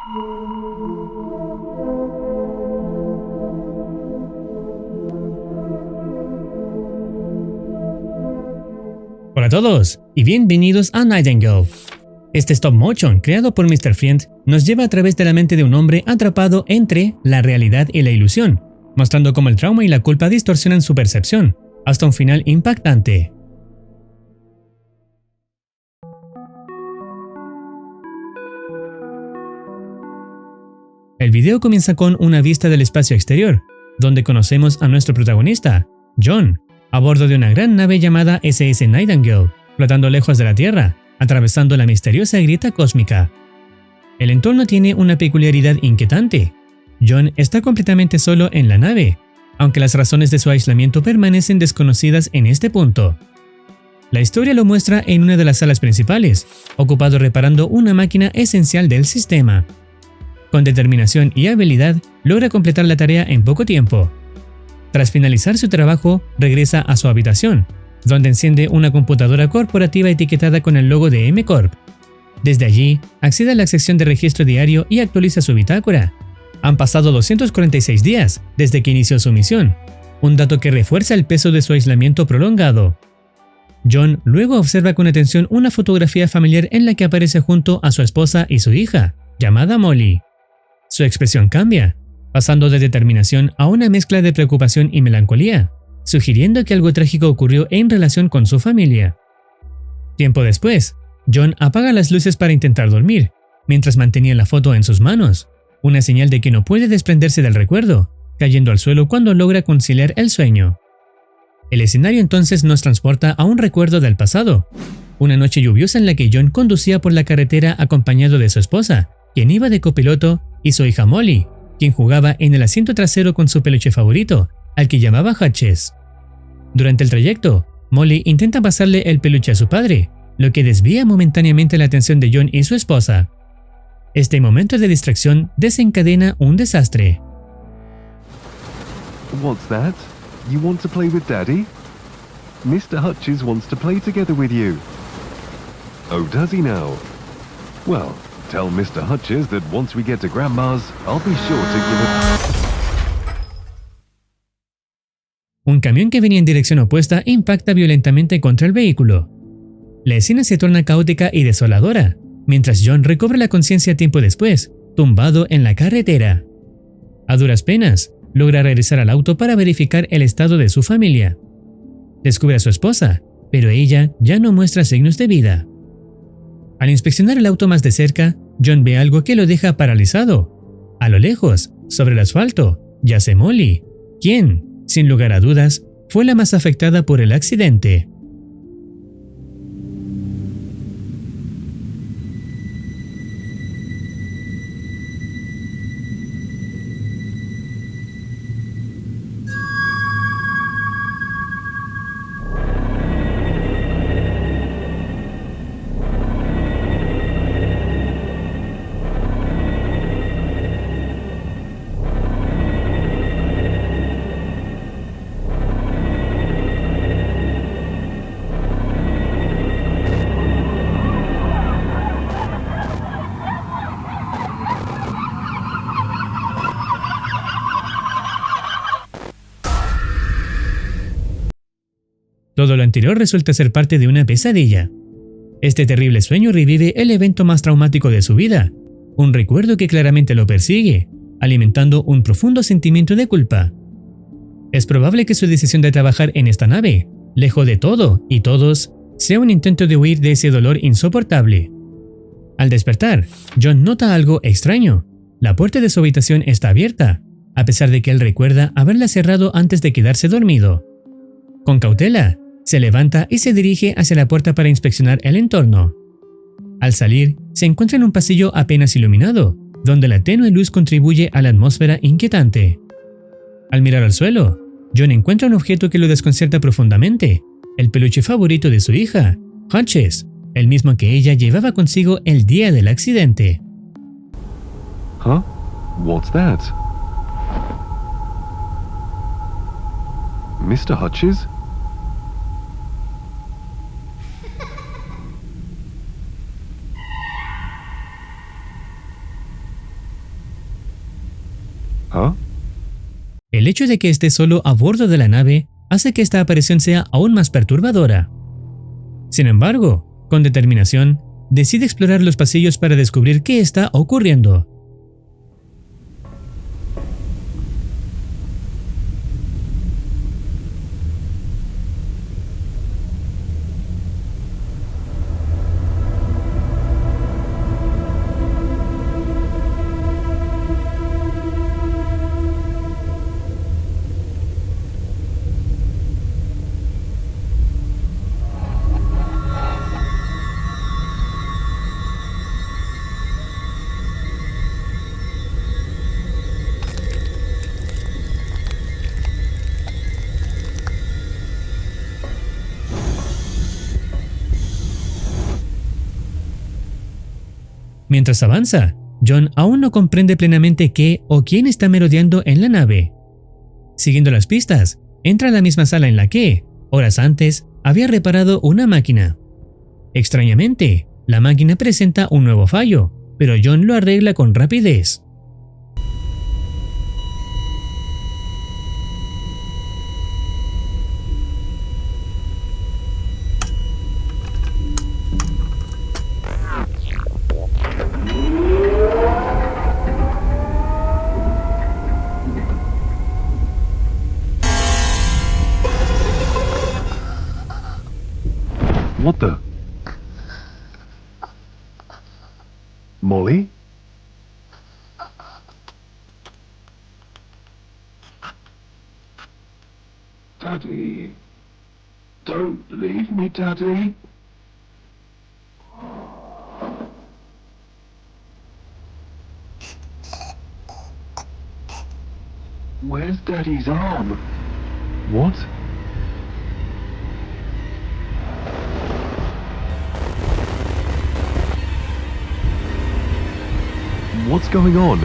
Hola a todos y bienvenidos a Nightingale. Este stop motion creado por Mr. Friend nos lleva a través de la mente de un hombre atrapado entre la realidad y la ilusión, mostrando cómo el trauma y la culpa distorsionan su percepción, hasta un final impactante. El video comienza con una vista del espacio exterior, donde conocemos a nuestro protagonista, John, a bordo de una gran nave llamada SS Nightingale, flotando lejos de la Tierra, atravesando la misteriosa grieta cósmica. El entorno tiene una peculiaridad inquietante. John está completamente solo en la nave, aunque las razones de su aislamiento permanecen desconocidas en este punto. La historia lo muestra en una de las salas principales, ocupado reparando una máquina esencial del sistema. Con determinación y habilidad, logra completar la tarea en poco tiempo. Tras finalizar su trabajo, regresa a su habitación, donde enciende una computadora corporativa etiquetada con el logo de M-Corp. Desde allí, accede a la sección de registro diario y actualiza su bitácora. Han pasado 246 días desde que inició su misión, un dato que refuerza el peso de su aislamiento prolongado. John luego observa con atención una fotografía familiar en la que aparece junto a su esposa y su hija, llamada Molly. Su expresión cambia, pasando de determinación a una mezcla de preocupación y melancolía, sugiriendo que algo trágico ocurrió en relación con su familia. Tiempo después, John apaga las luces para intentar dormir, mientras mantenía la foto en sus manos, una señal de que no puede desprenderse del recuerdo, cayendo al suelo cuando logra conciliar el sueño. El escenario entonces nos transporta a un recuerdo del pasado, una noche lluviosa en la que John conducía por la carretera acompañado de su esposa, quien iba de copiloto, y su hija Molly, quien jugaba en el asiento trasero con su peluche favorito, al que llamaba Hutches. Durante el trayecto, Molly intenta pasarle el peluche a su padre, lo que desvía momentáneamente la atención de John y su esposa. Este momento de distracción desencadena un desastre. What's that? You want to play with Daddy? Mr. Hutches wants to play together with you. Oh, does he now? Well, tell Mr. Hutches that once we get to Grandma's, I'll be sure to give it... Un camión que venía en dirección opuesta impacta violentamente contra el vehículo. La escena se torna caótica y desoladora, mientras John recobra la conciencia tiempo después, tumbado en la carretera. A duras penas, logra regresar al auto para verificar el estado de su familia. Descubre a su esposa, pero ella ya no muestra signos de vida. Al inspeccionar el auto más de cerca, John ve algo que lo deja paralizado. A lo lejos, sobre el asfalto, yace Molly, quien, sin lugar a dudas, fue la más afectada por el accidente. Todo lo anterior resulta ser parte de una pesadilla. Este terrible sueño revive el evento más traumático de su vida, un recuerdo que claramente lo persigue, alimentando un profundo sentimiento de culpa. Es probable que su decisión de trabajar en esta nave, lejos de todo y todos, sea un intento de huir de ese dolor insoportable. Al despertar, John nota algo extraño. La puerta de su habitación está abierta, a pesar de que él recuerda haberla cerrado antes de quedarse dormido. Con cautela, se levanta y se dirige hacia la puerta para inspeccionar el entorno. Al salir, se encuentra en un pasillo apenas iluminado, donde la tenue luz contribuye a la atmósfera inquietante. Al mirar al suelo, John encuentra un objeto que lo desconcierta profundamente, el peluche favorito de su hija, Hutches, el mismo que ella llevaba consigo el día del accidente. Huh? What's that? Mr. Hutches? Huh? El hecho de que esté solo a bordo de la nave hace que esta aparición sea aún más perturbadora. Sin embargo, con determinación, decide explorar los pasillos para descubrir qué está ocurriendo. Mientras avanza, John aún no comprende plenamente qué o quién está merodeando en la nave. Siguiendo las pistas, entra a la misma sala en la que, horas antes, había reparado una máquina. Extrañamente, la máquina presenta un nuevo fallo, pero John lo arregla con rapidez. What the? Molly? Daddy. Don't leave me, Daddy. Where's Daddy's arm? What? What's going on?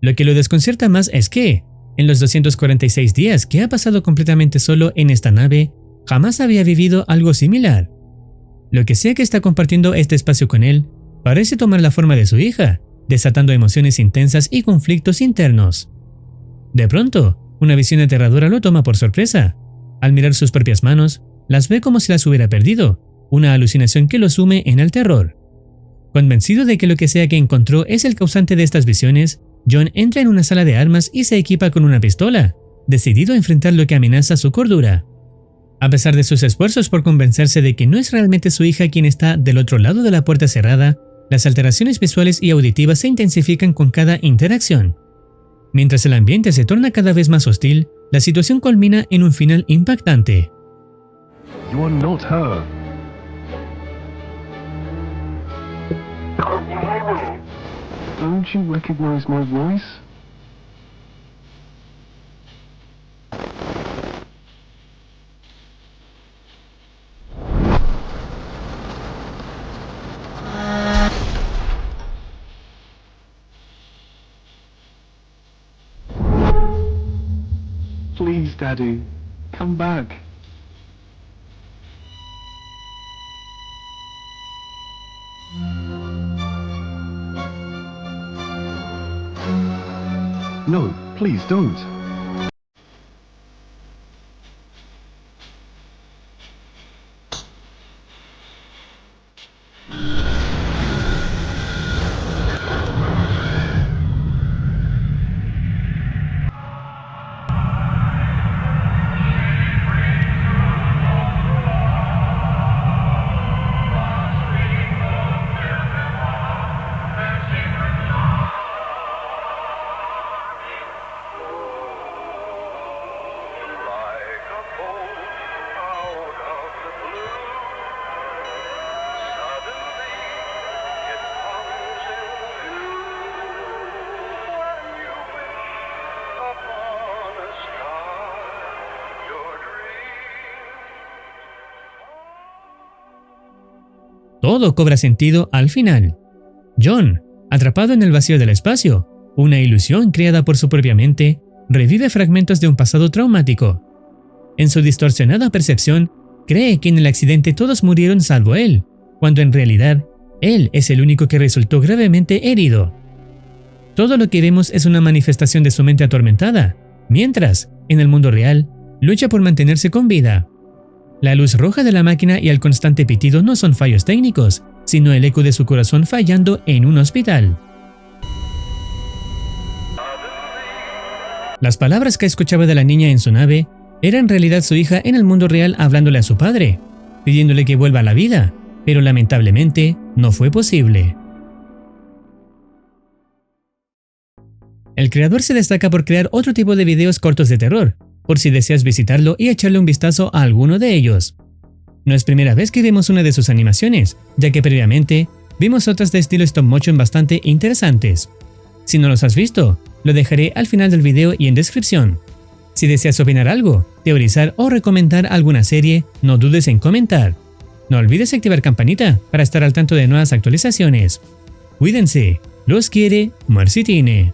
Lo que lo desconcierta más es que, en los 246 días que ha pasado completamente solo en esta nave, jamás había vivido algo similar. Lo que sea que está compartiendo este espacio con él, parece tomar la forma de su hija, desatando emociones intensas y conflictos internos. De pronto, una visión aterradora lo toma por sorpresa. Al mirar sus propias manos, las ve como si las hubiera perdido, una alucinación que lo sume en el terror. Convencido de que lo que sea que encontró es el causante de estas visiones, John entra en una sala de armas y se equipa con una pistola, decidido a enfrentar lo que amenaza su cordura. A pesar de sus esfuerzos por convencerse de que no es realmente su hija quien está del otro lado de la puerta cerrada, las alteraciones visuales y auditivas se intensifican con cada interacción. Mientras el ambiente se torna cada vez más hostil, la situación culmina en un final impactante. You are not her. Don't you recognize my voice? Please, Daddy, come back. No, please don't. Todo cobra sentido al final. John, atrapado en el vacío del espacio, una ilusión creada por su propia mente, revive fragmentos de un pasado traumático. En su distorsionada percepción, cree que en el accidente todos murieron salvo él, cuando en realidad, él es el único que resultó gravemente herido. Todo lo que vemos es una manifestación de su mente atormentada, mientras, en el mundo real, lucha por mantenerse con vida. La luz roja de la máquina y el constante pitido no son fallos técnicos, sino el eco de su corazón fallando en un hospital. Las palabras que escuchaba de la niña en su nave era en realidad su hija en el mundo real hablándole a su padre, pidiéndole que vuelva a la vida, pero lamentablemente no fue posible. El creador se destaca por crear otro tipo de videos cortos de terror, por si deseas visitarlo y echarle un vistazo a alguno de ellos. No es primera vez que vemos una de sus animaciones, ya que previamente vimos otras de estilo stop motion bastante interesantes. Si no los has visto, lo dejaré al final del video y en descripción. Si deseas opinar algo, teorizar o recomendar alguna serie, no dudes en comentar. No olvides activar campanita para estar al tanto de nuevas actualizaciones. Cuídense, los quiere Marcitine.